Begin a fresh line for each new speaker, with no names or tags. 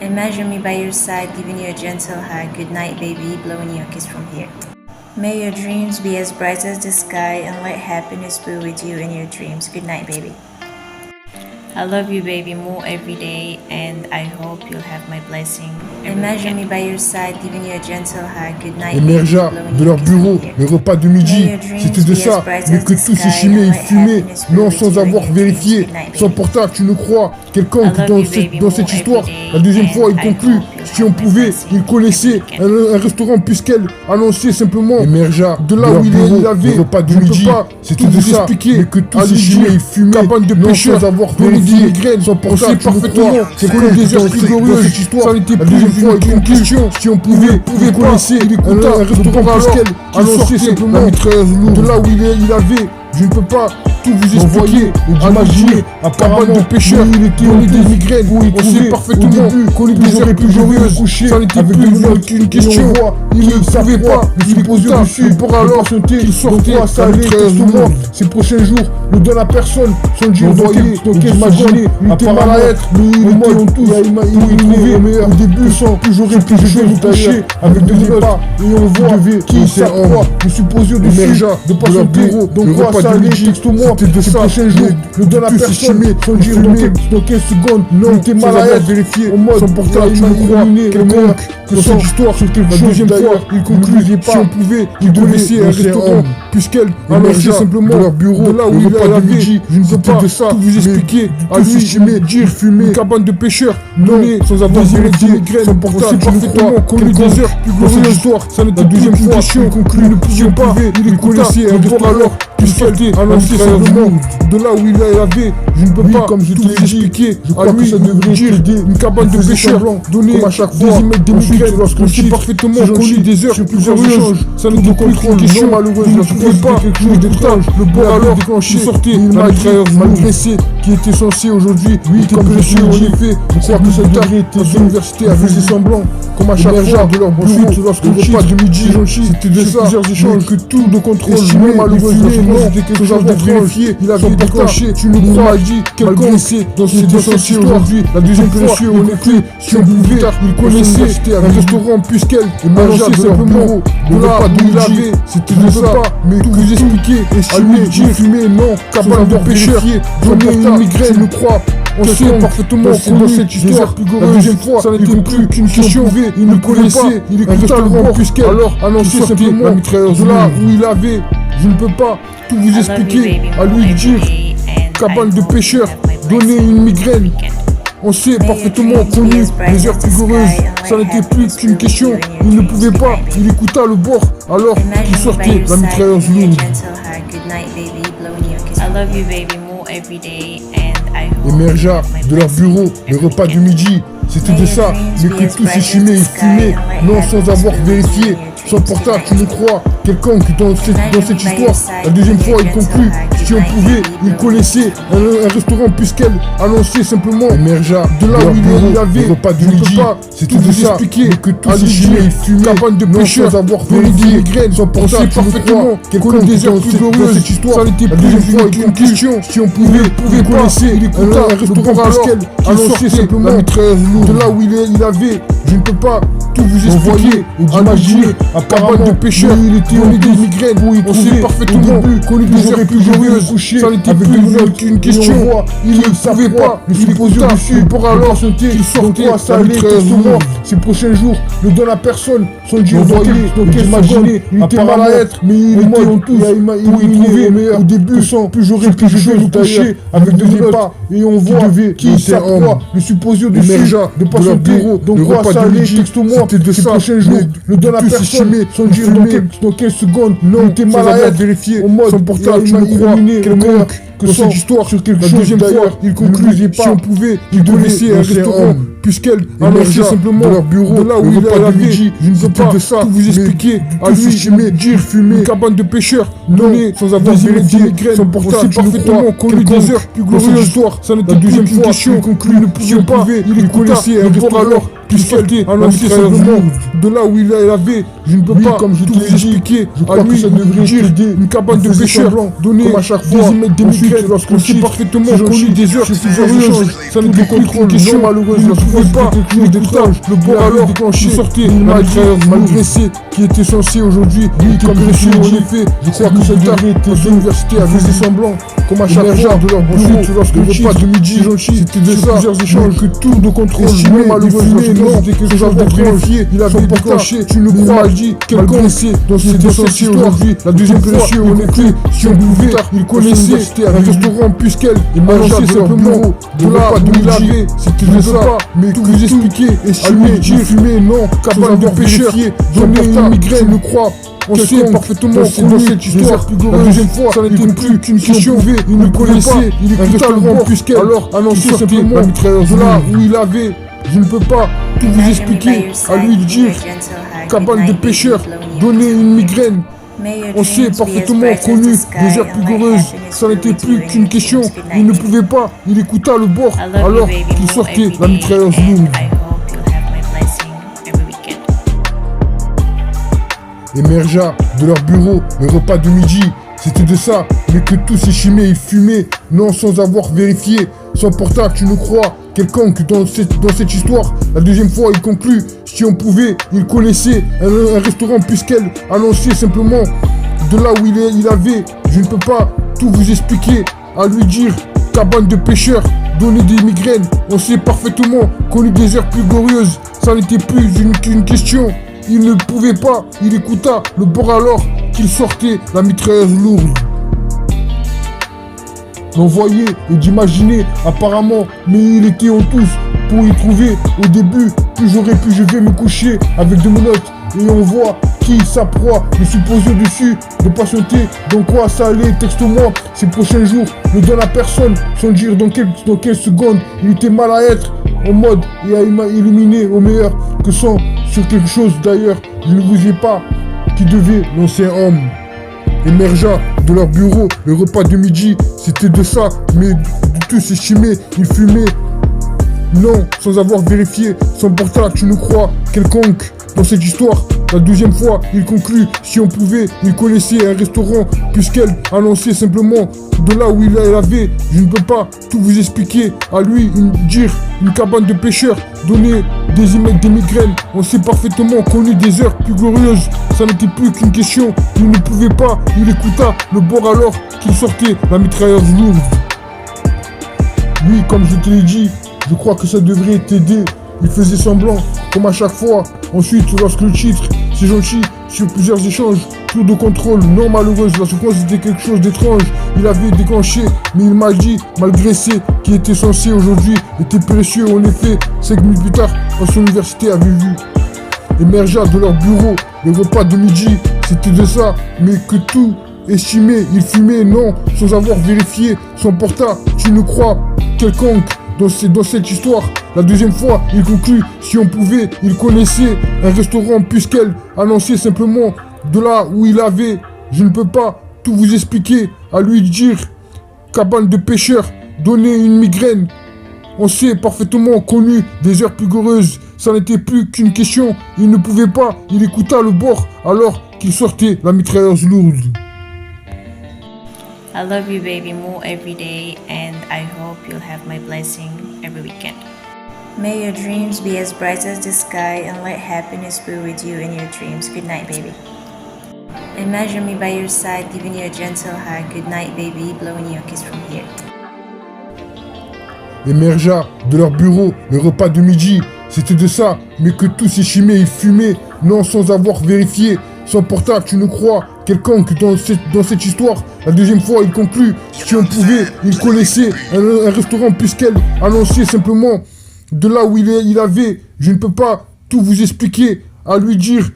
Imagine me by your side, giving you a gentle hug. Good night, baby, blowing you a kiss from here. May your dreams be as bright as the sky and let happiness be with you in your dreams. Good night, baby. I love you, baby, more every day, and I hope you'll have my blessing. Imagine me by your side, giving you a gentle hug. Good night,
Émergea de leur bureau, les repas de midi, c'était de ça, mais que tout s'échimait et fumait, non sans avoir vérifié. Son portable, tu ne crois, quelqu'un qui dans cette histoire, la deuxième fois il conclut, si on pouvait, il connaissait un restaurant puisqu'elle annonçait simplement, émergea de là où il avait, les repas de midi, c'était de ça, mais que tout s'échimait et fumait, cabane de pêcheurs, sans avoir vérifié, son portable, parfaitement, c'est que des heures plus glorieuses, cette histoire, ça n'était plus une question, si on pouvait connaissait, il écoutait un restaurant puisqu'elle annonçait simplement, de là où il avait, je ne peux pas tout vous expliquer, imaginer, apparemment de pêcheurs, il était au des migraines, on sait parfaitement qu'on des heures plus glorieuses, ça n'était plus une question, il ne savait pas, il se posait dessus, pour alors qu'il sortait, ça allait tristement, ces prochains jours, ne donne à personne, son Dieu envoyé, donc imaginez, il était mal à être, mais il était en tout, il trouvait au meilleur, au début, sans toujours être vous toucher, avec de pas, et on voit qui s'accroît, le supposé dessus, de pas son bureau, donc quoi ça allait, texte-moi, c'était de ça, prochain jour, ne donne à personne, son Dieu dans 15 secondes, non, t'es mal à être, vérifié, son portable, tu me crois, quelconque, que cette histoire sur quelque chose, deuxième fois, il concluait pas, si on pouvait, il devait laisser un restaurant, puisqu'elle annonçait simplement, leur bureau, de là où il avait, je ne peux pas de ça, tout vous expliquer, à lui, j'aimais dire, fumer, une cabane de pêcheurs, donné, sans avoir vérifié, son portable, parfaitement, connu des heures, plus glorieuse histoire, ça n'était deuxième fois, il conclut, ne pouvait pas, il connaissait un restaurant alors, puisqu'elle était annoncée simplement, de là où il avait, je ne peux pas, comme je te l'ai expliqué, je crois que ça devrait dire une cabane de pêcheurs, donné à chaque fois, des migraines, lorsqu'on sait parfaitement connu des heures plus glorieuses, ça n'était plus une question malheureuse, je ne trouvais pas quelque chose d'étrange, le bord alors déclenché, sortait la mitrailleuse malgressée, qui était censée aujourd'hui, oui, comme je suis en effet, je crois que ça devrait être dans l'université à faisait semblant, comme à chaque fois de leur bureau, lorsque le repas du midi, c'était de ça, plusieurs échanges, que tout de contrôle, malheureusement, c'était quelque chose de vérifié, il avait déclenché, tu le crois, dit, quelqu'un sait, dans cette censé aujourd'hui, la deuxième fois, on était, si on pouvait, il connaissait un restaurant puisqu'elle annonçait simplement, de là où il avait, c'était de ça, mais tout vous expliquer, estimer, dire, fumer, non, cabane de pêcheurs, donner une migraine, le croit, on sait parfaitement qu'on dans cette histoire, la deuxième fois, ça n'était plus qu'une question, il ne connaissait, il écoutait le rang puisqu'elle alors annonçait simplement, de là où il avait, je ne peux pas tout vous expliquer, à lui dire, cabane de pêcheurs, donner une migraine. On sait parfaitement connu les heures plus glorieuses, ça n'était plus qu'une question, il ne pouvait pas, il écouta le bord, alors qu'il sortait la mitrailleuse lourde. Émergea de leur bureau, les repas du midi, c'était de ça, mais que tout s'échimait et fumait, non sans avoir vérifié. Son portable, tu le crois, quelqu'un qui dans cette histoire, la deuxième fois il conclut, si on pouvait, il connaissait un restaurant puisqu'elle annonçait simplement, émergea de là où il avait, repas du midi, c'était de ça, expliquer, que tout s'échimait et fumait, cabane de pêcheurs, sans avoir vérifié les graines, son portable, parfaitement, quelqu'un des heures plus glorieuses, cette histoire, ça n'était plus une question, si on pouvait, il connaissait, il écoutait un restaurant puisqu'elle annonçait simplement, de là où il avait, je ne peux pas tout vous expliquer, imaginer, apparemment de pêcheurs, il était au des migraines, on sait parfaitement connu des heures plus glorieuses, ça n'était plus qu'une question, il ne savait pas, il se posait dessus, pour alors il sortait, ça allait tristement, ces prochains jours, ne donne à personne, son Dieu envoyé, donc imaginez, il était mal à être, mais il était en tout, il trouvait au début, sans plus j'aurais pu vous toucher, avec de pas, et on voit qui s'accroît, le supposé dessus, de pas son bureau, donc quoi ça allait, texte-moi, ces prochains jours, ne donne à personne, son Dieu dans 15 secondes, non, t'es mal à être, vérifié, son portable, tu me crois, quelconque, que cette histoire sur quelque chose, deuxième fois, il concluait pas, si on pouvait, il devait laisser un restaurant, puisqu'elle annonçait simplement, de leur bureau, de là où il avait, je ne peux pas de ça, tout vous expliquer, à lui, dire, fumer, une cabane de pêcheurs, donné, sans avoir vérifié, son portable, parfaitement, connu des heures plus glorieuses, histoire, ça n'était plus une question, il conclut, ne pouvait pas, il connaissait un restaurant alors, puisqu'elle était annoncée simplement de là où il avait. Je ne peux pas, comme je te l'ai expliqué, je crois que ça devrait dire une cabane de pêcheurs donnée comme à chaque fois des migraines lorsqu'on sait parfaitement connu des heures glorieuses. Ça ne te contrôle une question malheureuse. Je ne pouvais pas quelque chose d'étrange. Le bord alors déclenché sortait malgré qui était censé aujourd'hui comme reçu en effet. Je crois que cette dernière université avait fait semblant comme à chaque fois de leur bureau lorsque le repas de midi c'était de ça plusieurs échanges que tour de contrôle malheureusement c'était quelque chose de vérifié. Il avait déclenché, tu le crois, dit quelqu'un dans cette censé aujourd'hui. La deuxième fois, en effet, si on pouvait, il connaissait un restaurant puisqu'elle mangeait simplement de là où il avait. C'était de ça, mais tout vous expliquer, estimer, dire, fumer, non, cabane de pêcheurs, donner une migraine, le croit. On sait parfaitement dans cette histoire, la deuxième fois, ça n'était plus qu'une question. Il ne connaissait, il écoutait le rang puisqu'elle alors annonçait simplement de là où il avait. Je ne peux pas tout vous expliquer, à lui dire, cabane de pêcheurs, donner une migraine. On sait parfaitement connu des heures plus glorieuses, ça n'était plus qu'une question. Il ne pouvait pas, il écouta le bord alors qu'il sortait la mitrailleuse lourde. Émergea de leur bureau le repas de midi. C'était de ça, mais que tout s'échimait, il fumait, non sans avoir vérifié. Son portable, tu ne crois, quelconque dans cette histoire. La deuxième fois, il conclut, si on pouvait, il connaissait un restaurant puisqu'elle annonçait simplement de là où il avait. Je ne peux pas tout vous expliquer, à lui dire, cabane de pêcheurs, donner des migraines. On sait parfaitement connu des heures plus glorieuses, ça n'était plus qu'une question. Il ne pouvait pas, il écouta le bord alors qu'il sortait la mitrailleuse lourde. D'envoyer et d'imaginer apparemment, mais il était en tous pour y trouver. Au début, plus j'aurais pu, je vais me coucher avec de menottes et on voit qui sa proie, me supposer dessus, de patienter, dans quoi ça allait, texte-moi, ces prochains jours, ne donne à personne, sans dire dans quelle seconde, il était mal à être, en mode, et à éliminer au meilleur, que sans, sur quelque chose d'ailleurs, je ne vous ai pas, qui devait lancer un homme. Émergea de leur bureau, le repas de midi, c'était de ça, mais de tout s'estimer, il fumait, non, sans avoir vérifié, son portable, tu nous crois, quelconque, dans cette histoire. La deuxième fois, il conclut, si on pouvait, il connaissait un restaurant, puisqu'elle annonçait simplement de là où il avait. Je ne peux pas tout vous expliquer, à lui dire une cabane de pêcheurs, donner des migraines. On sait parfaitement connu des heures plus glorieuses, ça n'était plus qu'une question. Il ne pouvait pas, il écouta le bord alors qu'il sortait la mitrailleuse lourde. Oui, comme je te l'ai dit, je crois que ça devrait t'aider. Il faisait semblant, comme à chaque fois. Ensuite, lorsque le titre, c'est gentil, sur plusieurs échanges, tour de contrôle, non malheureuse, la souffrance était quelque chose d'étrange. Il avait déclenché, mais il m'a dit, malgré ce qui était censé aujourd'hui, était précieux. En effet, 5 minutes plus tard, quand son université avait vu. Émergea de leur bureau, le repas de midi, c'était de ça, mais que tout estimé, il fumait, non, sans avoir vérifié son portable, tu ne crois, quelconque. Dans cette histoire, la deuxième fois, il conclut, si on pouvait, il connaissait un restaurant puisqu'elle annonçait simplement de là où il avait. Je ne peux pas tout vous expliquer, à lui dire, cabane de pêcheurs, donner une migraine. On sait parfaitement connu des heures plus glorieuses, ça n'était plus qu'une question. Il ne pouvait pas, il écouta le bord alors qu'il sortait la mitrailleuse lourde.
I love you, baby, more every day, and I hope you'll have my blessing every weekend. May your dreams be as bright as the sky, and let happiness be with you in your dreams. Good night, baby. Imagine me by your side, giving you a gentle hug. Good night, baby, blowing you a kiss from here.
Émergea de leur bureau, le repas de midi, c'était de ça, mais que tout s'échimait, il fumait, non sans avoir vérifié. Son portable, tu ne crois, quelconque dans cette histoire. La deuxième fois, il conclut, si on pouvait, il connaissait un restaurant puisqu'elle annonçait simplement de là où il avait. Je ne peux pas tout vous expliquer, à lui dire